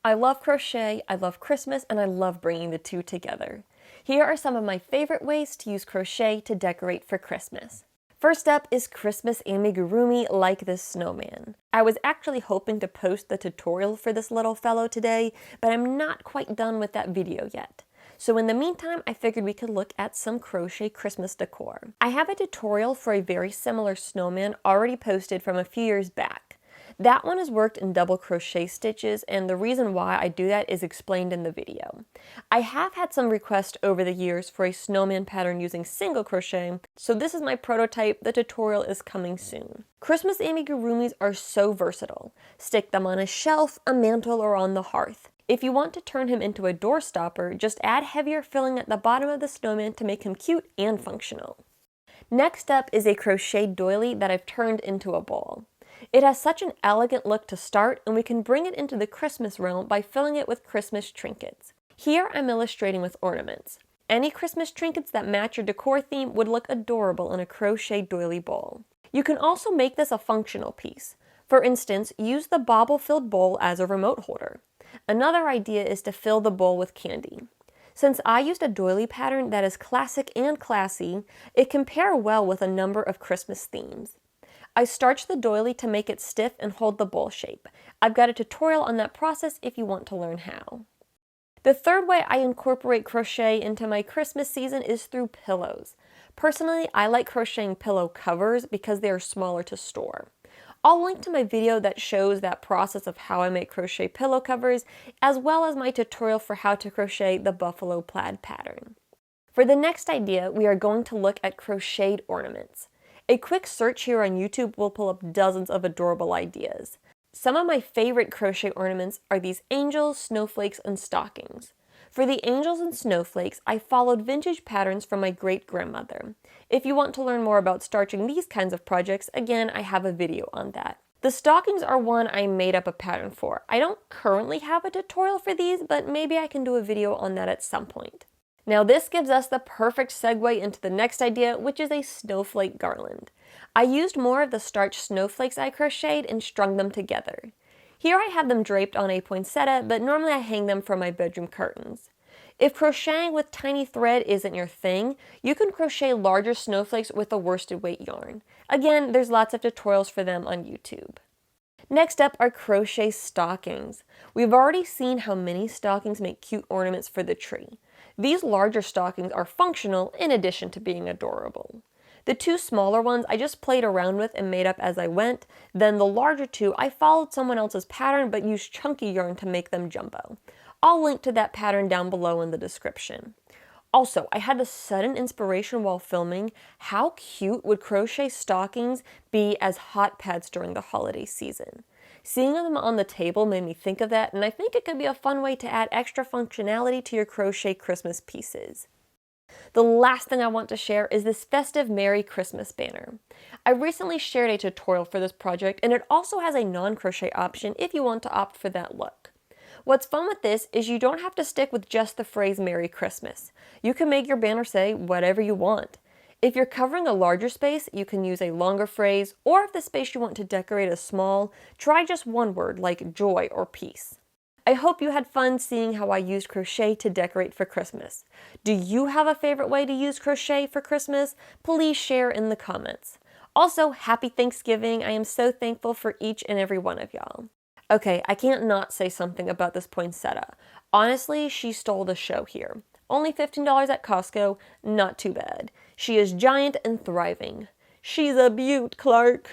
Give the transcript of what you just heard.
I love crochet, I love Christmas, and I love bringing the two together. Here are some of my favorite ways to use crochet to decorate for Christmas. First up is Christmas amigurumi like this snowman. I was actually hoping to post the tutorial for this little fellow today, but I'm not quite done with that video yet. So in the meantime, I figured we could look at some crochet Christmas decor. I have a tutorial for a very similar snowman already posted from a few years back. That one is worked in double crochet stitches, and the reason why I do that is explained in the video. I have had some requests over the years for a snowman pattern using single crochet, so this is my prototype. The tutorial is coming soon. Christmas amigurumis are so versatile. Stick them on a shelf, a mantle, or on the hearth. If you want to turn him into a door stopper, just add heavier filling at the bottom of the snowman to make him cute and functional. Next up is a crochet doily that I've turned into a bowl. It has such an elegant look to start, and we can bring it into the Christmas realm by filling it with Christmas trinkets. Here I'm illustrating with ornaments. Any Christmas trinkets that match your decor theme would look adorable in a crochet doily bowl. You can also make this a functional piece. For instance, use the bauble-filled bowl as a remote holder. Another idea is to fill the bowl with candy. Since I used a doily pattern that is classic and classy, it can pair well with a number of Christmas themes. I starched the doily to make it stiff and hold the bowl shape. I've got a tutorial on that process if you want to learn how. The third way I incorporate crochet into my Christmas season is through pillows. Personally, I like crocheting pillow covers because they are smaller to store. I'll link to my video that shows that process of how I make crochet pillow covers, as well as my tutorial for how to crochet the buffalo plaid pattern. For the next idea, we are going to look at crocheted ornaments. A quick search here on YouTube will pull up dozens of adorable ideas. Some of my favorite crochet ornaments are these angels, snowflakes, and stockings. For the angels and snowflakes, I followed vintage patterns from my great-grandmother. If you want to learn more about starching these kinds of projects, again, I have a video on that. The stockings are one I made up a pattern for. I don't currently have a tutorial for these, but maybe I can do a video on that at some point. Now this gives us the perfect segue into the next idea, which is a snowflake garland. I used more of the starched snowflakes I crocheted and strung them together. Here I have them draped on a poinsettia, but normally I hang them from my bedroom curtains. If crocheting with tiny thread isn't your thing, you can crochet larger snowflakes with a worsted weight yarn. Again, there's lots of tutorials for them on YouTube. Next up are crochet stockings. We've already seen how mini stockings make cute ornaments for the tree. These larger stockings are functional in addition to being adorable. The two smaller ones I just played around with and made up as I went, then the larger two I followed someone else's pattern but used chunky yarn to make them jumbo. I'll link to that pattern down below in the description. Also, I had the sudden inspiration while filming, how cute would crochet stockings be as hot pads during the holiday season? Seeing them on the table made me think of that, and I think it could be a fun way to add extra functionality to your crochet Christmas pieces. The last thing I want to share is this festive Merry Christmas banner. I recently shared a tutorial for this project, and it also has a non-crochet option if you want to opt for that look. What's fun with this is you don't have to stick with just the phrase Merry Christmas. You can make your banner say whatever you want. If you're covering a larger space, you can use a longer phrase, or if the space you want to decorate is small, try just one word like joy or peace. I hope you had fun seeing how I used crochet to decorate for Christmas. Do you have a favorite way to use crochet for Christmas? Please share in the comments. Also, happy Thanksgiving. I am so thankful for each and every one of y'all. Okay, I can't not say something about this poinsettia. Honestly, she stole the show here. Only $15 at Costco, not too bad. She is giant and thriving. She's a beaut, Clark.